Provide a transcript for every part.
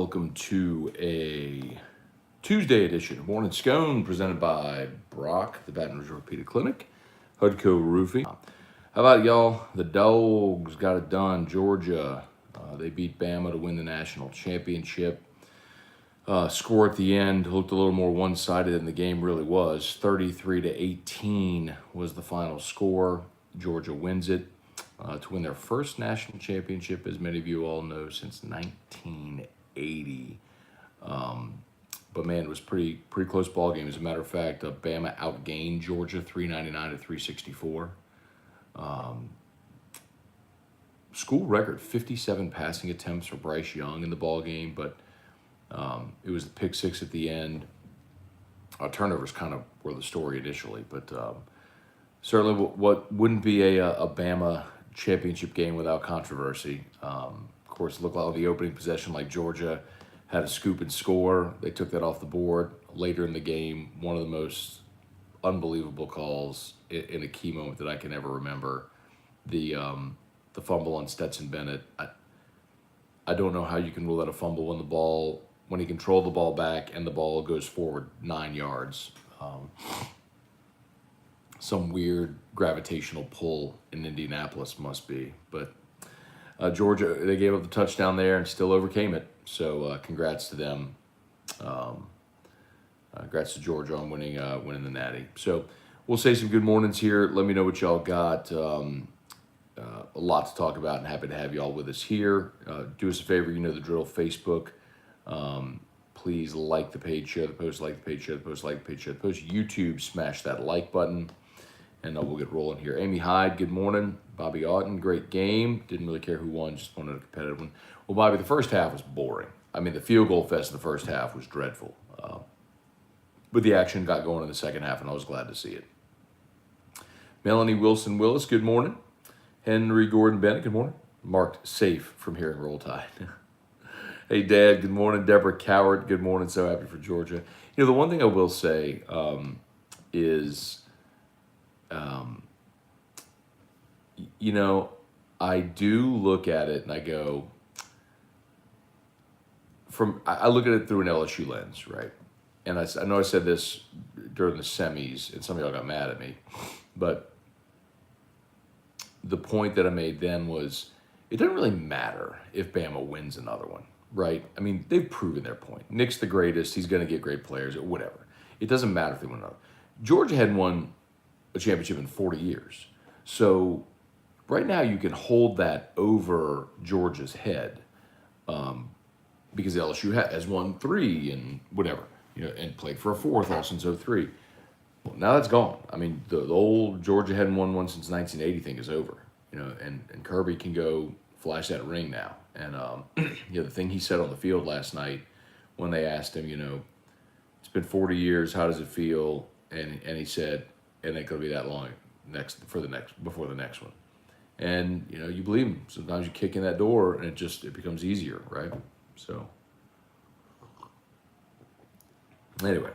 Welcome to a Tuesday edition of Morning Scone presented by Brock, the Baton Rouge Orthopedic Clinic, Hudco Roofing. How about y'all? The Dogs got it done. Georgia, they beat Bama to win the national championship. Score at the end looked a little more one-sided than the game really was. 33-18 was the final score. Georgia wins it to win their first national championship, as many of you all know, since 1980. But man, it was pretty close ball game. As a matter of fact, Bama outgained Georgia 399 to 364. School record 57 passing attempts for Bryce Young in the ball game, but it was the pick six at the end. Turnovers kind of were the story initially, but certainly what wouldn't be a Bama championship game without controversy. Of course, it looked like the opening possession, like Georgia had a scoop and score. They took that off the board later in the game. One of the most unbelievable calls in a key moment that I can ever remember. The fumble on Stetson Bennett. I don't know how you can rule that a fumble when he controlled the ball back and the ball goes forward 9 yards. Some weird gravitational pull in Indianapolis must be. But Georgia, they gave up the touchdown there and still overcame it. So congrats to them. Congrats to Georgia on winning the Natty. So we'll say some good mornings here. Let me know what y'all got. A lot to talk about, and happy to have y'all with us here. Do us a favor, you know the drill. Facebook. Please like the page, share the post, like the page, share the post, like the page, share the post. YouTube, smash that like button, and we'll get rolling here. Amy Hyde, good morning. Bobby Auten, great game. Didn't really care who won, just wanted a competitive one. Well, Bobby, the first half was boring. I mean, the field goal fest of the first half was dreadful. But the action got going in the second half, and I was glad to see it. Melanie Wilson-Willis, good morning. Henry Gordon-Bennett, good morning. Marked safe from hearing Roll Tide. Hey, Dad, good morning. Deborah Coward, good morning. So happy for Georgia. You know, the one thing I will say is, you know, I do look at it and I go, I look at it through an LSU lens, right? And I know I said this during the semis, and some of y'all got mad at me, but the point that I made then was it doesn't really matter if Bama wins another one, right? I mean, they've proven their point. Nick's the greatest. He's going to get great players or whatever. It doesn't matter if they win another. Georgia hadn't won a championship in 40 years. So right now you can hold that over Georgia's head because LSU has won 3 and whatever, you know, and played for a 4th all since 03. Well, now that's gone. I mean, the old Georgia hadn't won one since 1980 thing is over, you know, and Kirby can go flash that ring now. And, you know, the thing he said on the field last night when they asked him, you know, it's been 40 years, how does it feel? And he said, it ain't going to be that long before the next one. And, you know, you believe him. Sometimes you kick in that door and it becomes easier, right? So, anyway.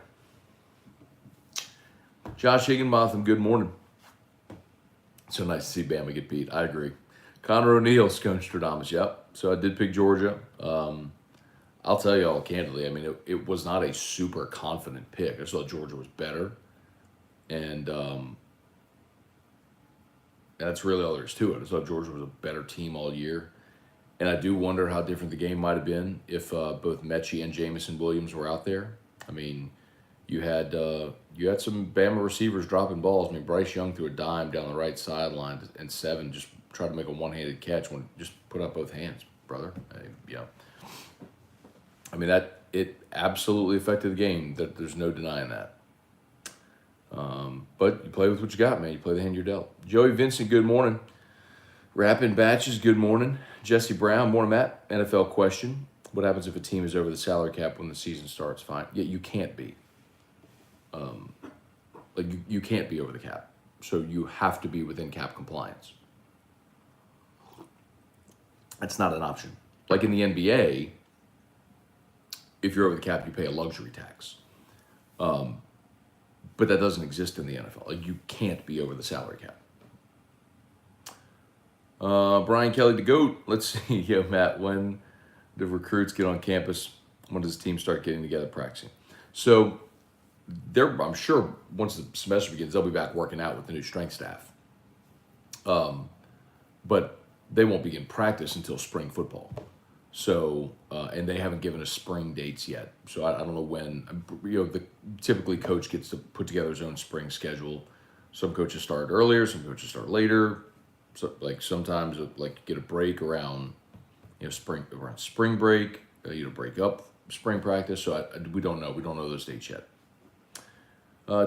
Josh Higginbotham, good morning. So nice to see Bama get beat. I agree. Connor O'Neill, Scone Stradamus, yep. So I did pick Georgia. I'll tell you all candidly, I mean, it was not a super confident pick. I just thought Georgia was better. And that's really all there is to it. I just thought Georgia was a better team all year. And I do wonder how different the game might have been if both Mechie and Jamison Williams were out there. I mean, you had some Bama receivers dropping balls. I mean, Bryce Young threw a dime down the right sideline, and Seven just tried to make a one-handed catch when just put up both hands, brother. I mean, it absolutely affected the game. There's no denying that. But you play with what you got, man. You play the hand you're dealt. Joey Vincent, good morning. Rapping Batches, good morning. Jesse Brown, morning, Matt. NFL question. What happens if a team is over the salary cap when the season starts? Fine. Yeah, you can't be. You can't be over the cap. So you have to be within cap compliance. That's not an option. Like in the NBA, if you're over the cap, you pay a luxury tax. But that doesn't exist in the NFL. Like, you can't be over the salary cap. Brian Kelly, the GOAT. Let's see. Yo, Matt, when The recruits get on campus. When does the team start getting together practicing? So I'm sure once the semester begins, they'll be back working out with the new strength staff. But they won't begin practice until spring football. So, and they haven't given us spring dates yet. So I don't know when, typically coach gets to put together his own spring schedule. Some coaches start earlier, some coaches start later. So like sometimes get a break around, spring break, break up spring practice. So we don't know. We don't know those dates yet.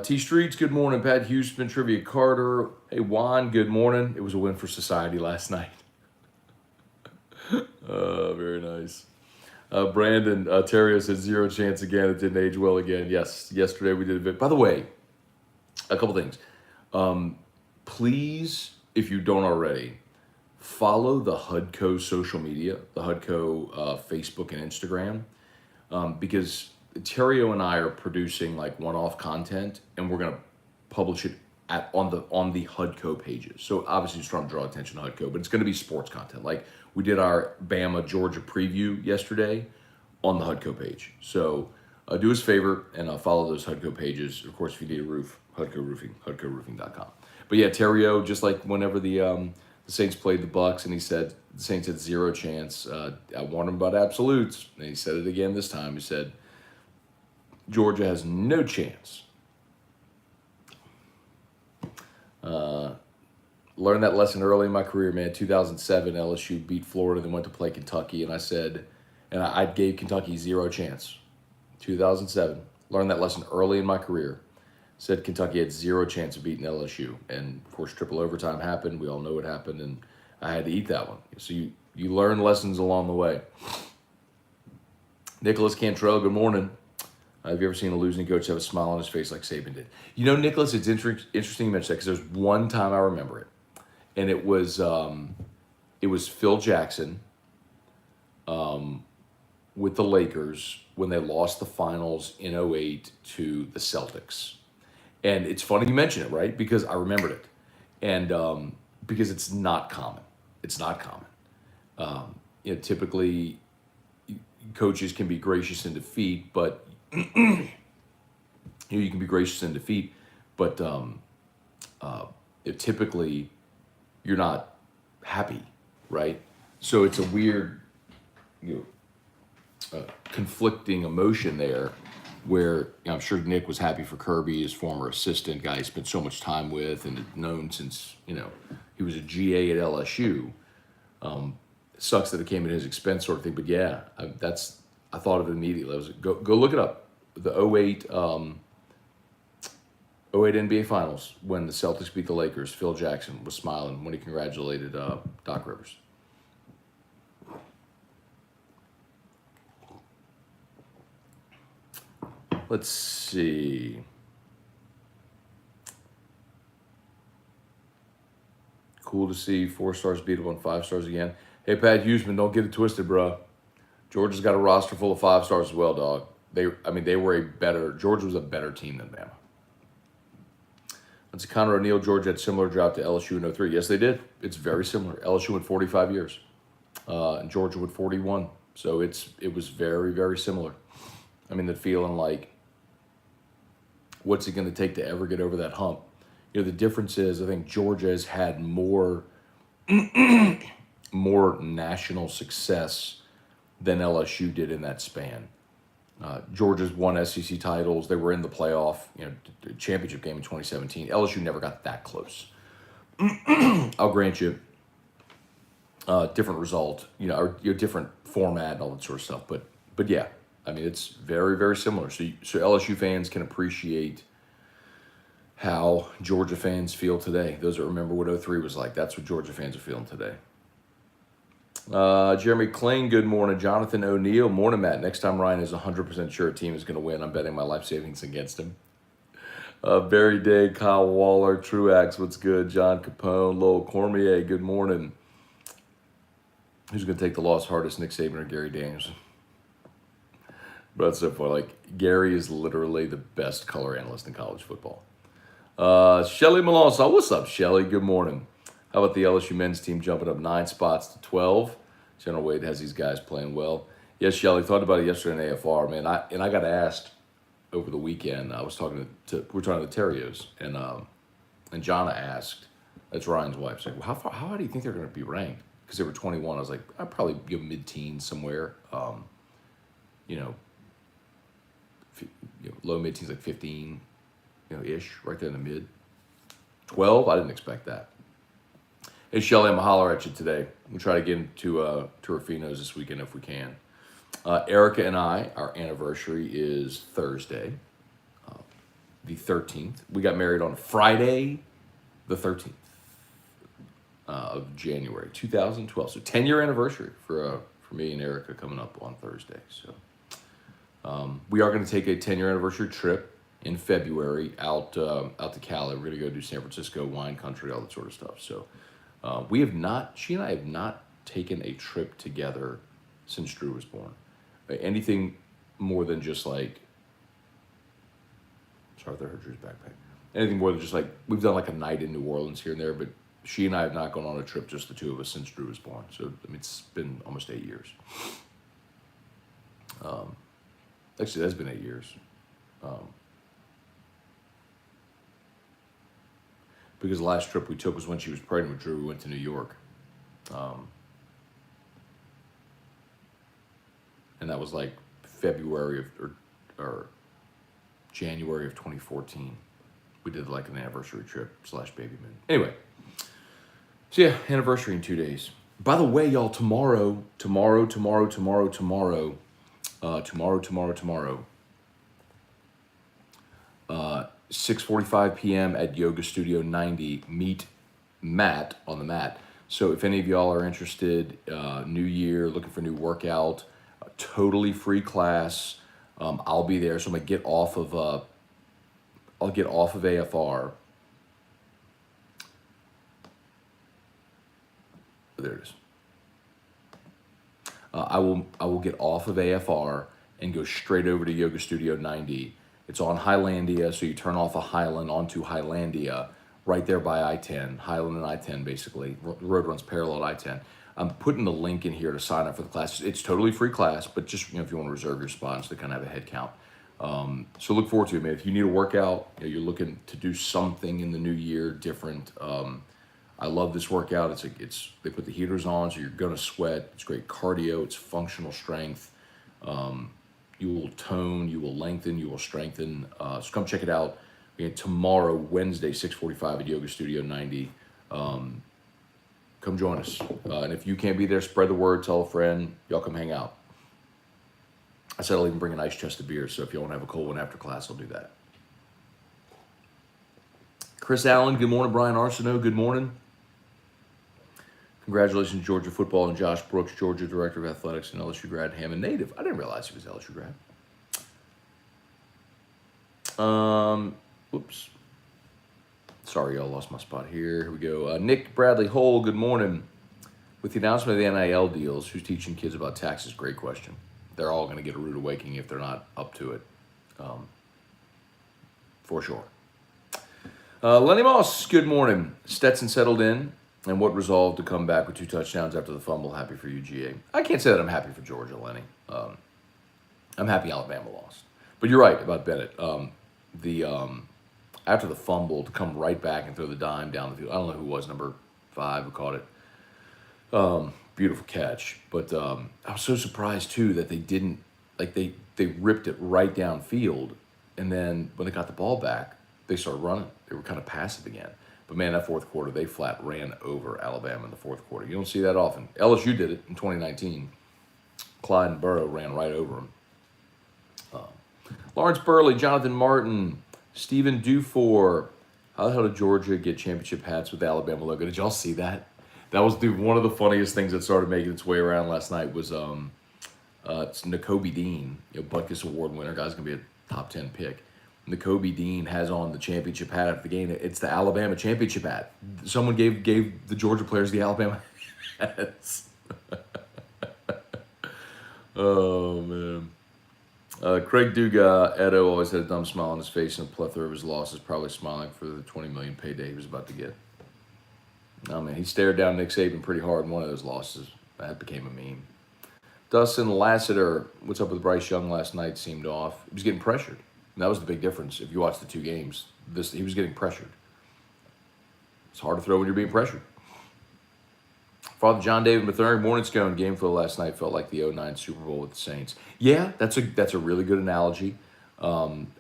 T Streets, good morning. Pat Houston, Trivia Carter. Hey, Juan, good morning. It was a win for society last night. Very nice. Brandon, Terrio said 0 chance again. It didn't age well again. Yes, yesterday we did a bit. By the way, a couple things. Please, if you don't already, follow the HUDCO social media, the HUDCO Facebook and Instagram, because Terrio and I are producing like one-off content, and we're gonna publish it on the HUDCO pages. So obviously, just trying to draw attention to HUDCO, but it's gonna be sports content. Like we did our Bama Georgia preview yesterday on the HUDCO page. So do us a favor and follow those HUDCO pages. Of course, if you need a roof, HUDCO Roofing, HUDCOroofing.com. But yeah, Terrio, just like whenever the Saints played the Bucks, and he said the Saints had 0 chance. I warned him about absolutes, and he said it again this time. He said Georgia has no chance. Learned that lesson early in my career, man. 2007, LSU beat Florida, then went to play Kentucky, and I said, and I gave Kentucky 0 chance. 2007, learned that lesson early in my career. Said Kentucky had 0 chance of beating LSU, and of course, triple overtime happened. We all know what happened, and I had to eat that one. So you learn lessons along the way. Nicholas Cantrell, good morning. Have you ever seen a losing coach have a smile on his face like Saban did? Nicholas, it's interesting you mention that because there's one time I remember it, and it was Phil Jackson with the Lakers when they lost the finals in 2008 to the Celtics. And it's funny you mention it, right? Because I remembered it, and because it's not common. It's not common. Typically coaches can be gracious in defeat, but you can be gracious in defeat, but typically you're not happy, right? So it's a weird, conflicting emotion there, where I'm sure Nick was happy for Kirby, his former assistant, guy he spent so much time with and had known since he was a GA at LSU. Sucks that it came at his expense, sort of thing. But yeah, I thought of it immediately. I was go look it up. The 08 NBA Finals, when the Celtics beat the Lakers, Phil Jackson was smiling when he congratulated Doc Rivers. Let's see. Cool to see 4 stars beat up on 5 stars again. Hey, Pat Huseman, don't get it twisted, bro. Georgia's got a roster full of 5 stars as well, dog. Georgia was a better team than Bama. Let's see, Connor O'Neill, Georgia had similar drop to LSU in 2003. Yes, they did. It's very similar. LSU went 45 years, and Georgia went 41. So it was very, very similar. The feeling like, what's it going to take to ever get over that hump? The difference is, I think Georgia has had more national success than LSU did in that span. Georgia's won SEC titles. They were in the playoff, championship game in 2017. LSU never got that close. I'll grant you, different result, or different format and all that sort of stuff. But yeah, it's very, very similar. So LSU fans can appreciate how Georgia fans feel today. Those that remember what 2003 was like, that's what Georgia fans are feeling today. Jeremy Kling, good morning. Jonathan O'Neill, morning, Matt. Next time Ryan is 100% sure a team is going to win, I'm betting my life savings against him. Barry Day, Kyle Waller, Truax, what's good? John Capone, Lowell Cormier, good morning. Who's going to take the loss hardest, Nick Saban or Gary Danielson? But that's so funny. Gary is literally the best color analyst in college football. Shelly Malonzo, what's up, Shelly? Good morning. How about the LSU men's team jumping up 9 spots to 12? General Wade has these guys playing well. Yes, Shelly, thought about it yesterday in AFR, man. I got asked over the weekend. I was talking we're talking to Terrios, and Jonna asked, that's Ryan's wife, she's like, well, how high do you think they're going to be ranked? Because they were 21. I was like, I'd probably give mid-teens somewhere. You know, low mid-teens, like 15, ish, right there in the mid. 12, I didn't expect that. Hey, Shelly, I'm going to holler at you today. We'll try to get into Rufino's this weekend if we can. Erica and I, our anniversary is Thursday, the 13th. We got married on Friday, the 13th of January, 2012. So 10-year anniversary for me and Erica coming up on Thursday. So we are going to take a 10-year anniversary trip in February out to Cali. We're going to go do San Francisco, wine country, all that sort of stuff. So she and I have not taken a trip together since Drew was born. Anything more than just like, sorry if I heard Drew's backpack. Anything more than just like, we've done like a night in New Orleans here and there, but she and I have not gone on a trip, just the two of us, since Drew was born. So, I mean, it's been almost 8 years. Actually, that's been 8 years. Because the last trip we took was when she was pregnant with Drew. We went to New York. And that was like February or January of 2014. We did like an anniversary trip / baby moon. Anyway, so yeah, anniversary in 2 days. By the way, y'all, tomorrow, 6:45 p.m. at Yoga Studio 90, meet Matt on the mat. So if any of y'all are interested, new year, looking for a new workout, a totally free class, I'll be there. So I'm gonna get off of AFR. There it is. I will get off of AFR and go straight over to Yoga Studio 90. It's on Highlandia, so you turn off of Highland onto Highlandia, right there by I-10, Highland and I-10 basically. The road runs parallel to I-10. I'm putting the link in here to sign up for the class. It's totally free class, but just if you want to reserve your spots to kind of have a head count. So look forward to it, man. If you need a workout, you're looking to do something in the new year different. I love this workout. They put the heaters on, so you're gonna sweat. It's great cardio. It's functional strength. You will tone, you will lengthen, you will strengthen. So come check it out. Again, tomorrow, Wednesday, 6:45 at Yoga Studio 90. Come join us. And if you can't be there, spread the word, tell a friend. Y'all come hang out. I said I'll even bring an ice chest of beer, so if you want to have a cold one after class, I'll do that. Chris Allen, good morning. Brian Arsenault, good morning. Congratulations, Georgia football, and Josh Brooks, Georgia Director of Athletics and LSU grad, Hammond native. I didn't realize he was LSU grad. Whoops. Sorry, y'all, lost my spot here. Here we go. Nick Bradley Hole, good morning. With the announcement of the NIL deals, who's teaching kids about taxes? Great question. They're all going to get a rude awakening if they're not up to it. For sure. Lenny Moss, good morning. Stetson settled in. And what resolved to come back with 2 touchdowns after the fumble? Happy for UGA. I can't say that I'm happy for Georgia, Lenny. I'm happy Alabama lost. But you're right about Bennett. After the fumble, to come right back and throw the dime down the field. I don't know who was number 5 who caught it. Beautiful catch. But I was so surprised, too, that they didn't, like they ripped it right downfield. And then when they got the ball back, they started running. They were kind of passive again. But, man, that fourth quarter, they flat ran over Alabama in the fourth quarter. You don't see that often. LSU did it in 2019. Clyde and Burrow ran right over them. Lawrence Burley, Jonathan Martin, Stephen Dufour. How the hell did Georgia get championship hats with the Alabama logo? Did y'all see that? That was one of the funniest things that started making its way around last night was it's Nakobe Dean, Butkus Award winner. Guy's going to be a top 10 pick. Nakobe Dean has on the championship hat after the game. It's the Alabama championship hat. Someone gave the Georgia players the Alabama hats. Oh, man. Craig Duga, Edo always had a dumb smile on his face and a plethora of his losses, probably smiling for the $20 million payday he was about to get. Oh, man, he stared down Nick Saban pretty hard in one of those losses. That became a meme. Dustin Lassiter, what's up with Bryce Young last night? Seemed off. He was getting pressured. And that was the big difference. If you watch the two games, he was getting pressured. It's hard to throw when you're being pressured. Father John David Mathering, morning Scone. Game flow last night felt like the 2009 Super Bowl with the Saints. Yeah, that's a really good analogy.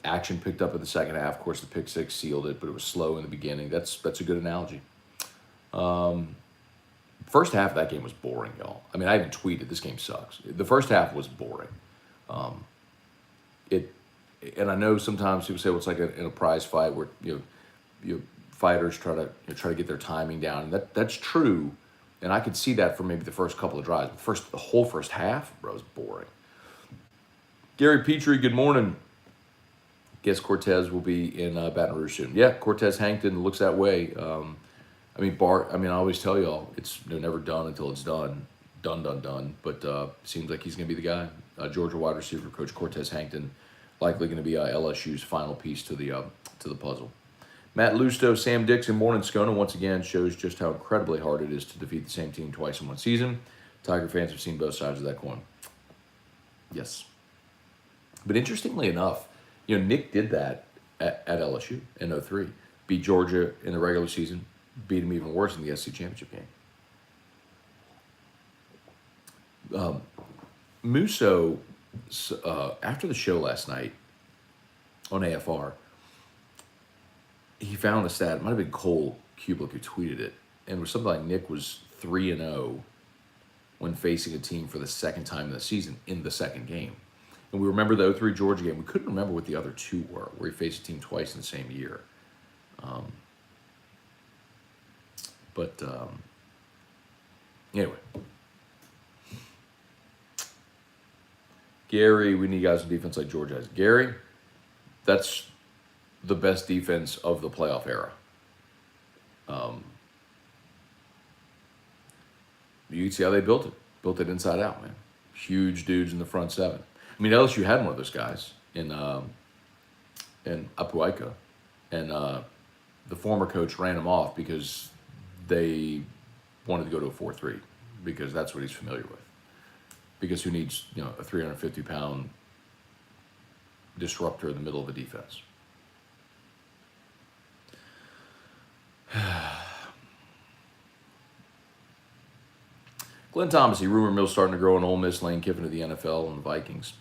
Action picked up in the second half. Of course, the pick six sealed it, but it was slow in the beginning. That's a good analogy. First half of that game was boring, y'all. I mean, I even tweeted, this game sucks. The first half was boring. And I know sometimes people say, well, it's like in a prize fight where fighters try to get their timing down, and that's true. And I could see that for maybe the first couple of drives. But the whole first half, bro, was boring. Gary Petrie, good morning. Guess Cortez will be in Baton Rouge soon. Yeah, Cortez Hankton looks that way. I always tell y'all, it's never done until it's done. Done. But seems like he's going to be the guy. Georgia wide receiver coach Cortez Hankton, likely going to be LSU's final piece to the puzzle. Matt Lusto, Sam Dixon, morning Scone, once again shows just how incredibly hard it is to defeat the same team twice in one season. Tiger fans have seen both sides of that coin. Yes. But interestingly enough, Nick did that at LSU in 2003. Beat Georgia in the regular season, beat him even worse in the SEC championship game. Musso, after the show last night on AFR, he found a stat. It might have been Cole Kublik who tweeted it, and it was something like Nick was 3-0 when facing a team for the second time in the season in the second game. And we remember the 2003 Georgia game. We couldn't remember what the other two were, where he faced a team twice in the same year. Anyway. Gary, we need guys on defense like Georgia has. Gary, that's the best defense of the playoff era. You can see how they built it. Built it inside out, man. Huge dudes in the front seven. I mean, LSU had one of those guys in Apuaika, and the former coach ran him off because they wanted to go to a 4-3 because that's what he's familiar with. Because who needs a 350-pound disruptor in the middle of a defense? Glenn Thomas, rumor mill starting to grow in Ole Miss, Lane Kiffin to the NFL and the Vikings.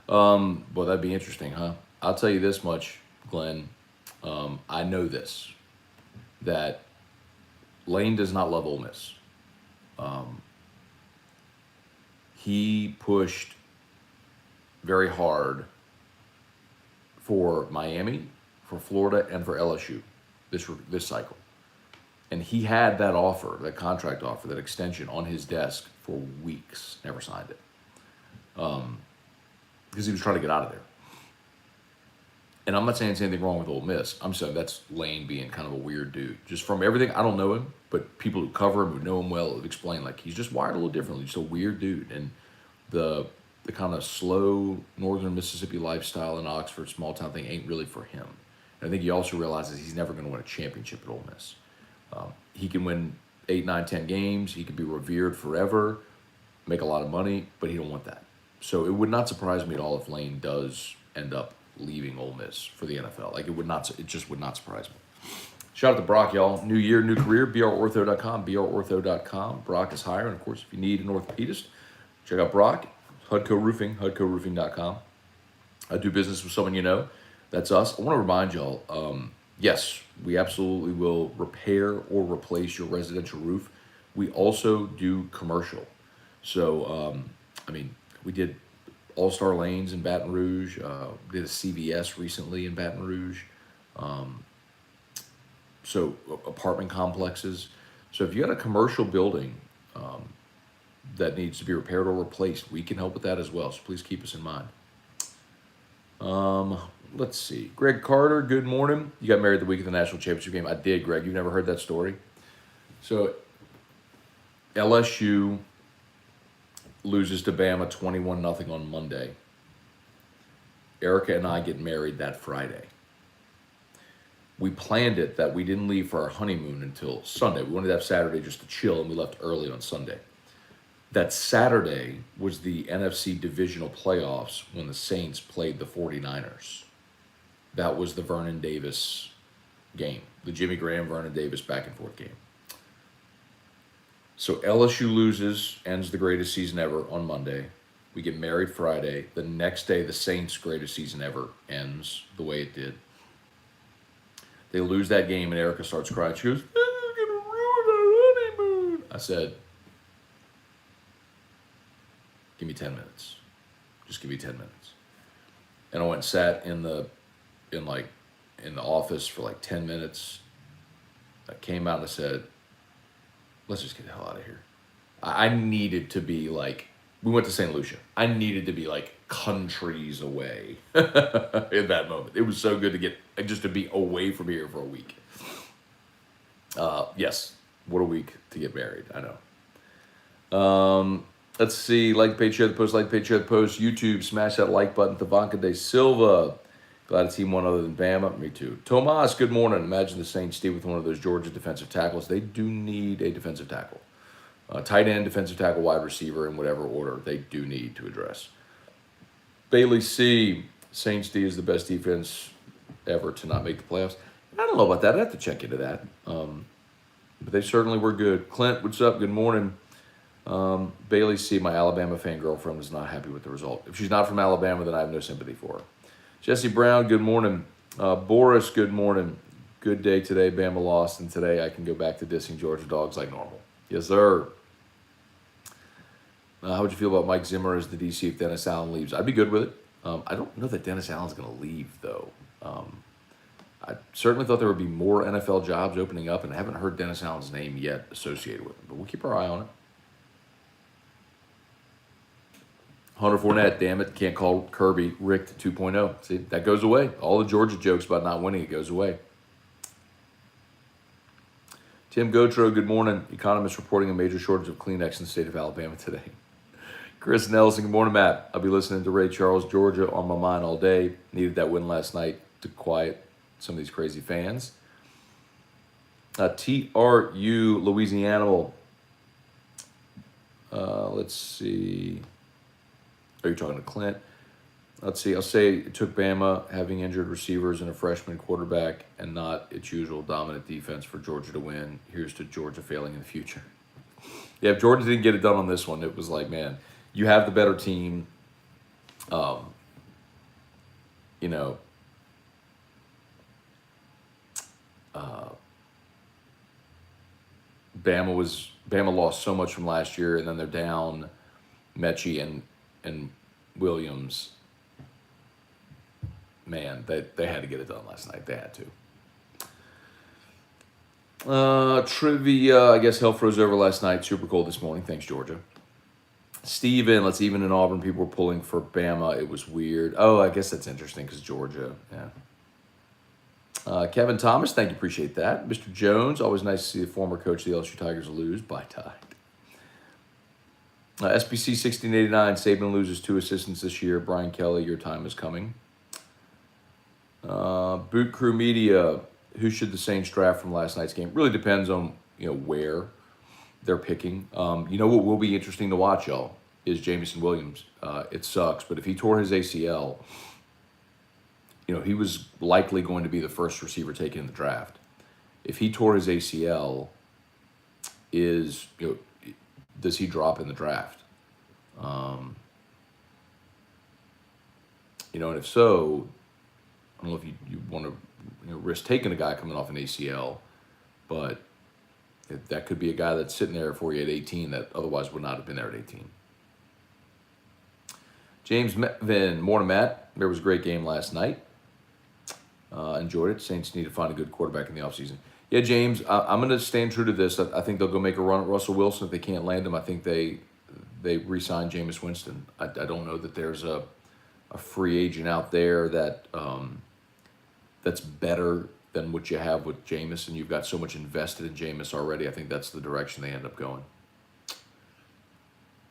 Well, that'd be interesting, huh? I'll tell you this much, Glenn. I know this, that Lane does not love Ole Miss. He pushed very hard for Miami, for Florida, and for LSU this cycle. And he had that offer, that contract offer, that extension on his desk for weeks, never signed it. Because he was trying to get out of there. And I'm not saying there's anything wrong with Ole Miss. I'm saying that's Lane being kind of a weird dude. Just from everything, I don't know him, but people who cover him, who know him well, have explained, like, he's just wired a little differently. Just a weird dude. And the kind of slow northern Mississippi lifestyle in Oxford, small town thing, ain't really for him. And I think he also realizes he's never going to win a championship at Ole Miss. He can win 8, 9, 10 games. He could be revered forever, make a lot of money, but he don't want that. So it would not surprise me at all if Lane does end up leaving Ole Miss for the NFL. Like, it just would not surprise me. Shout out to Brock, y'all. New year, new career, brortho.com, brortho.com. Brock is hiring. Of course, if you need an orthopedist, check out Brock, Hudco Roofing, hudcoroofing.com. I do business with someone you know. That's us. I want to remind y'all, yes, we absolutely will repair or replace your residential roof. We also do commercial. So, we did All-Star Lanes in Baton Rouge, did a CVS recently in Baton Rouge. So apartment complexes. So if you got a commercial building that needs to be repaired or replaced, we can help with that as well. So please keep us in mind. Let's see. Greg Carter, good morning. You got married the week of the national championship game. I did, Greg. You've never heard that story? So LSU loses to Bama 21-0 on Monday. Erica and I get married that Friday. We planned it that we didn't leave for our honeymoon until Sunday. We wanted to have Saturday just to chill, and we left early on Sunday. that Saturday was the NFC divisional playoffs when the Saints played the 49ers. That was the Vernon Davis game, the Jimmy Graham, Vernon Davis back and forth game. So LSU loses, ends the greatest season ever on Monday. We get married Friday. The next day, the Saints' greatest season ever ends the way it did. They lose that game, and Erica starts crying. She goes, "This is going to ruin our honeymoon." I said, "Give me 10 minutes. Just give me 10 minutes." And I went and sat in the office for like 10 minutes. I came out and I said, "Let's just get the hell out of here." I needed to be like, we went to St. Lucia. I needed to be like countries away in that moment. It was so good to get, just to be away from here for a week. Yes, what a week to get married, I know. Let's see, like the page, share the post, like the page, share the post. YouTube, smash that like button. Tavanka De Silva, glad a team one other than Bama. Me too. Tomas, good morning. Imagine the Saints stay with one of those Georgia defensive tackles. They do need a defensive tackle. Tight end, defensive tackle, wide receiver, in whatever order they do need to address. Bailey C, Saints D is the best defense ever to not make the playoffs. I don't know about that. I'd have to check into that. But they certainly were good. Clint, what's up? Good morning. Bailey C, my Alabama fan girlfriend, is not happy with the result. If she's not from Alabama, then I have no sympathy for her. Jesse Brown, good morning. Boris, good morning. Good day today. Bama lost, and today I can go back to dissing Georgia dogs like normal. Yes, sir. How would you feel about Mike Zimmer as the DC if Dennis Allen leaves? I'd be good with it. I don't know that Dennis Allen's going to leave, though. I certainly thought there would be more NFL jobs opening up, and I haven't heard Dennis Allen's name yet associated with him, but we'll keep our eye on it. Hunter Fournette, damn it, can't call Kirby Rick 2.0. See, that goes away. All the Georgia jokes about not winning, it goes away. Tim Gotro, good morning. Economists reporting a major shortage of Kleenex in the state of Alabama today. Chris Nelson, good morning, Matt. I'll be listening to Ray Charles, Georgia, on my mind all day. Needed that win last night to quiet some of these crazy fans. TRU, Louisiana. Let's see. Are you talking to Clint? Let's see. I'll say it took Bama having injured receivers and a freshman quarterback and not its usual dominant defense for Georgia to win. Here's to Georgia failing in the future. Yeah, if Georgia didn't get it done on this one, it was like, man, you have the better team. Bama lost so much from last year, and then they're down Mechie and Williams. Man, they had to get it done last night. They had to. Trivia, I guess hell froze over last night. Super cold this morning. Thanks, Georgia. Steven, let's even in Auburn. People were pulling for Bama. It was weird. Oh, I guess that's interesting because Georgia. Yeah. Kevin Thomas, thank you. Appreciate that. Mr. Jones, always nice to see the former coach of the LSU Tigers lose by Tide. SBC 1689, Saban loses 2 assistants this year. Brian Kelly, your time is coming. Boot Crew Media, who should the Saints draft from last night's game? Really depends on where they're picking. What will be interesting to watch, y'all, is Jamison Williams. It sucks, but if he tore his ACL, he was likely going to be the first receiver taken in the draft. If he tore his ACL, does he drop in the draft? And if so, I don't know if you want to risk taking a guy coming off an ACL, but that could be a guy that's sitting there for you at 18 that otherwise would not have been there at 18. James Van, morning, Matt. There was a great game last night. Enjoyed it. Saints need to find a good quarterback in the offseason. Yeah, James, I'm going to stand true to this. I think they'll go make a run at Russell Wilson. If they can't land him, I think they re-sign Jameis Winston. I don't know that there's a free agent out there that's better than what you have with Jameis, and you've got so much invested in Jameis already. I think that's the direction they end up going.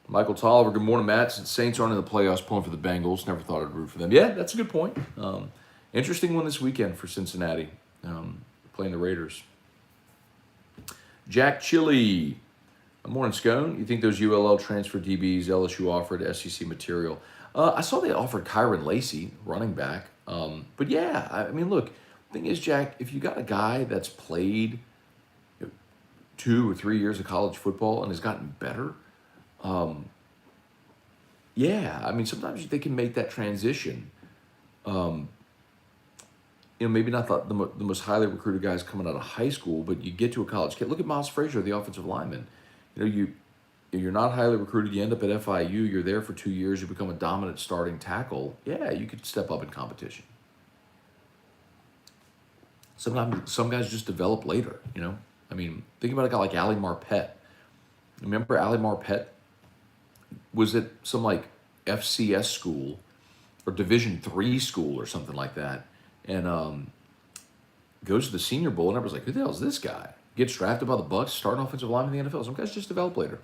Michael Tolliver, good morning, Matt. Since Saints aren't in the playoffs, pulling for the Bengals. Never thought I'd root for them. Yeah, that's a good point. Interesting one this weekend for Cincinnati, playing the Raiders. Jack Chili, Morning, Scone. You think those ULL transfer DBs LSU offered SEC material? I saw they offered Kyron Lacey, running back. But yeah, I mean, look, the thing is, Jack, if you got a guy that's played 2 or 3 years of college football and has gotten better, yeah, I mean, sometimes they can make that transition. Maybe not the most highly recruited guys coming out of high school, but you get to a college kid. Look at Miles Frazier, the offensive lineman. You're not highly recruited. You end up at FIU. You're there for 2 years. You become a dominant starting tackle. Yeah, you could step up in competition. Sometimes some guys just develop later. I mean, think about a guy like Ali Marpet. Remember Ali Marpet was at some like FCS school or Division III school or something like that, and goes to the Senior Bowl, and everyone's like, who the hell is this guy? Gets drafted by the Bucks, starting offensive lineman in the NFL. Some guys just develop later.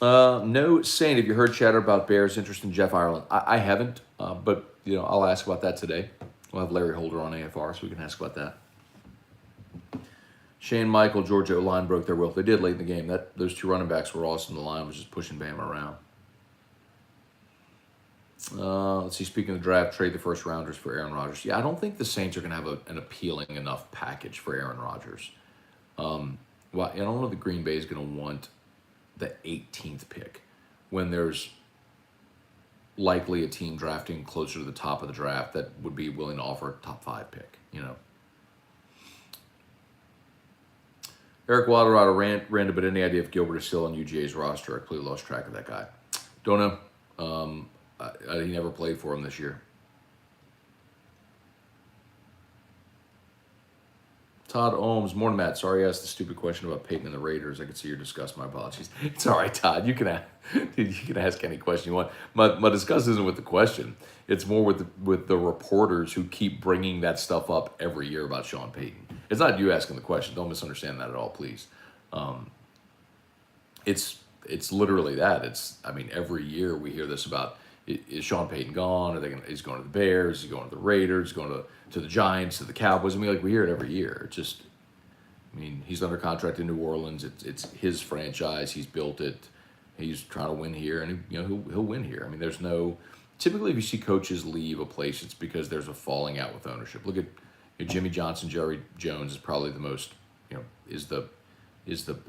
No, Saint, have you heard chatter about Bears' interest in Jeff Ireland? I haven't, but I'll ask about that today. We'll have Larry Holder on AFR, so we can ask about that. Shane Michael, Georgia O-line broke their will. They did late in the game. Those 2 running backs were awesome. The line was just pushing Bama around. Let's see, speaking of the draft, trade the first rounders for Aaron Rodgers. Yeah, I don't think the Saints are going to have an appealing enough package for Aaron Rodgers. Well, I don't know if the Green Bay is going to want the 18th pick when there's likely a team drafting closer to the top of the draft that would be willing to offer a top 5 pick, Eric Wilder random, but any idea if Gilbert is still on UGA's roster? I completely lost track of that guy. Don't know. He never played for him this year. Todd Ohms, morning, Matt. Sorry I asked the stupid question about Payton and the Raiders. I could see your disgust. My apologies. It's all right, Todd. You can ask any question you want. My disgust isn't with the question. It's more with the reporters who keep bringing that stuff up every year about Sean Payton. It's not you asking the question. Don't misunderstand that at all, please. It's literally that. Every year we hear this about, is Sean Payton gone? He's going to the Bears? He's going to the Raiders? He's going to the Giants, to the Cowboys? We hear it every year. It's just, he's under contract in New Orleans. It's his franchise. He's built it. He's trying to win here, and he'll win here. There's no. Typically, if you see coaches leave a place, it's because there's a falling out with ownership. Look at Jimmy Johnson. Jerry Jones is probably the most, is the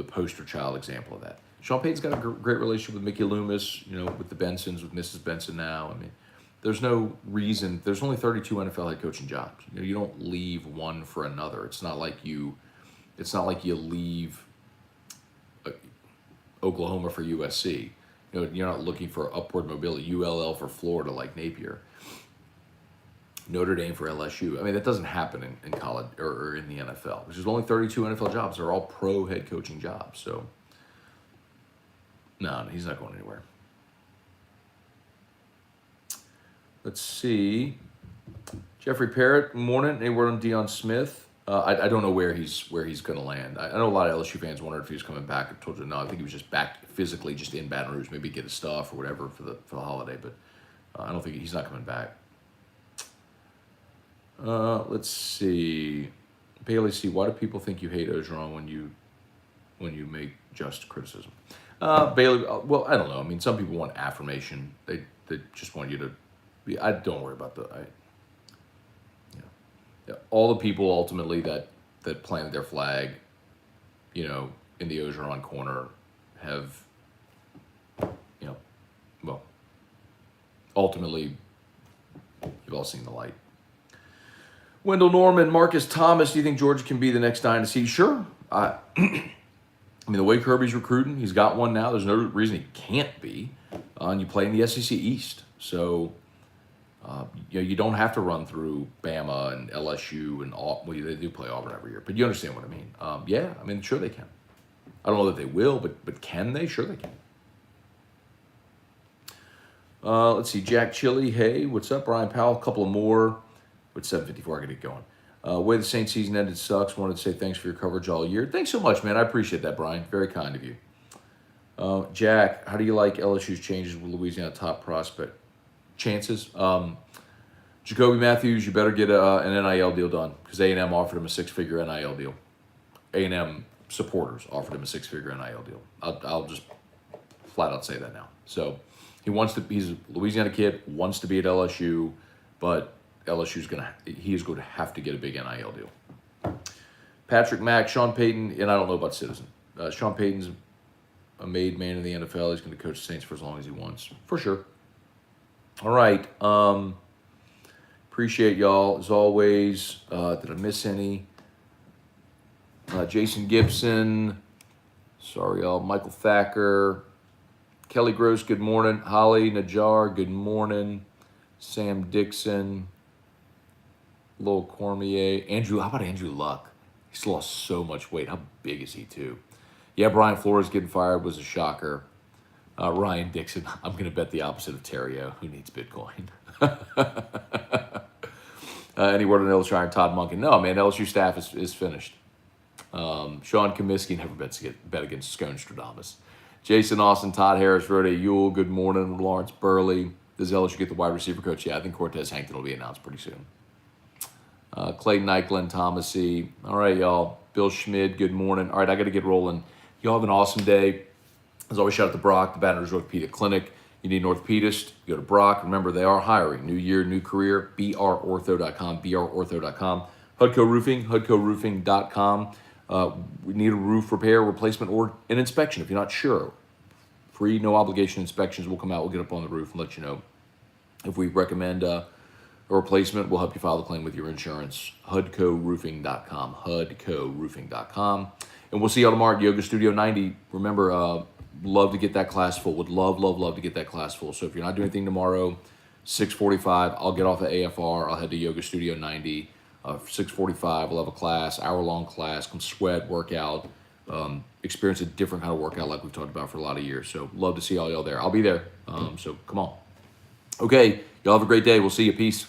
poster child example of that. Sean Payton's got a great relationship with Mickey Loomis, with the Bensons, with Mrs. Benson now. There's no reason. There's only 32 NFL head coaching jobs. You don't leave one for another. It's not like you leave Oklahoma for USC. You're not looking for upward mobility. ULL for Florida, like Napier. Notre Dame for LSU. That doesn't happen in college or in the NFL. There's only 32 NFL jobs. They're all pro head coaching jobs. So, no, he's not going anywhere. Let's see. Jeffrey Parrott, morning. Any word on Deion Smith? I don't know where he's going to land. I know a lot of LSU fans wondered if he was coming back. I told you no. I think he was just back physically, just in Baton Rouge, maybe get his stuff or whatever for the holiday. But I don't think he's not coming back. Let's see. Bailey C. Why do people think you hate Ogeron when you make just criticism? Bailey. Well, I don't know. Some people want affirmation. They just want you to be. I don't worry about all the people ultimately that planted their flag, in the Ogeron corner have, well, ultimately, you've all seen the light. Wendell Norman, Marcus Thomas, do you think Georgia can be the next Dynasty? Sure. The way Kirby's recruiting, he's got one now. There's no reason he can't be. And you play in the SEC East. So, you don't have to run through Bama and LSU and all. Well, they do play Auburn every year. But you understand what I mean. Sure they can. I don't know that they will, but can they? Sure they can. Let's see. Jack Chili, hey, what's up? Brian Powell, a couple of more. With 7:54, I got to get going. Way the Saints season ended sucks. Wanted to say thanks for your coverage all year. Thanks so much, man. I appreciate that, Brian. Very kind of you. Jack, how do you like LSU's changes with Louisiana top prospect? Chances? Jacoby Matthews, you better get an NIL deal done because A&M offered him a 6-figure NIL deal. A&M supporters offered him a 6-figure NIL deal. I'll just flat out say that now. So he's a Louisiana kid, wants to be at LSU, but he is going to have to get a big NIL deal. Patrick Mack, Sean Payton, and I don't know about Citizen. Sean Payton's a made man in the NFL. He's going to coach the Saints for as long as he wants, for sure. All right. Appreciate y'all as always. Did I miss any? Jason Gibson. Sorry, y'all. Michael Thacker. Kelly Gross, good morning. Holly Najjar, good morning. Sam Dixon. Lowell Cormier. Andrew, how about Andrew Luck? He's lost so much weight. How big is he, too? Yeah, Brian Flores getting fired was a shocker. Ryan Dixon, I'm going to bet the opposite of Terrio, who needs Bitcoin. Any word on LSU and Todd Monken? No, man, LSU staff is finished. Sean Comiskey never bet against Scone Stradamus. Jason Austin, Todd Harris, Rode Ewell, good morning. Lawrence Burley. Does LSU get the wide receiver coach? Yeah, I think Cortez Hankton will be announced pretty soon. Clayton Knight, Glenn Thomasy. All right, y'all. Bill Schmid, good morning. All right, I got to get rolling. Y'all have an awesome day. As always, shout out to Brock, the Baton Rouge Orthopedic Clinic. You need an orthopedist, go to Brock. Remember, they are hiring. New year, new career, brortho.com, brortho.com. Hudco Roofing, hudcoroofing.com. We need a roof repair, replacement, or an inspection if you're not sure. Free, no obligation inspections will come out. We'll get up on the roof and let you know. If we recommend a replacement, we'll help you file the claim with your insurance. hudcoroofing.com, hudcoroofing.com. And we'll see y'all tomorrow at Yoga Studio 90. Remember, love to get that class full. Would love to get that class full. So if you're not doing anything tomorrow, 6:45, I'll get off at AFR. I'll head to Yoga Studio 90. 6:45, we'll have a class, hour-long class. Come sweat, work out, experience a different kind of workout like we've talked about for a lot of years. So love to see all y'all there. I'll be there. So come on. Okay, y'all have a great day. We'll see you. Peace.